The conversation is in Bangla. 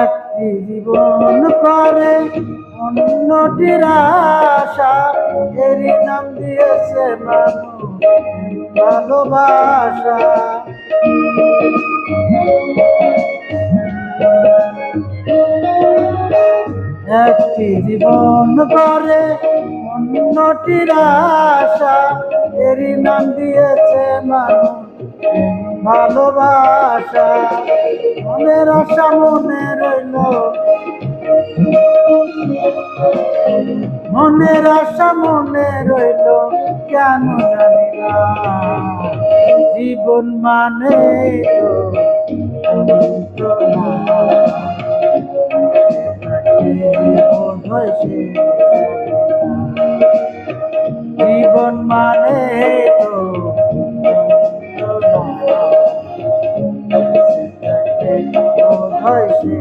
একটি জীবন করে অন্যটির আশা, এরই নাম দিয়েছে মানুষ ভালোবাসা। একটি জীবন করে অন্যটির আশা, এরই নাম দিয়েছে মানুষ ভালোবাসা। মনের আশা মনে রইল, মনের আশা মনে রইল, কেন জানি না জীবন মানে তো যন্ত্রণা। বোধহয় সে জীবন মানে তো যন্ত্রণা, বোধহয় সে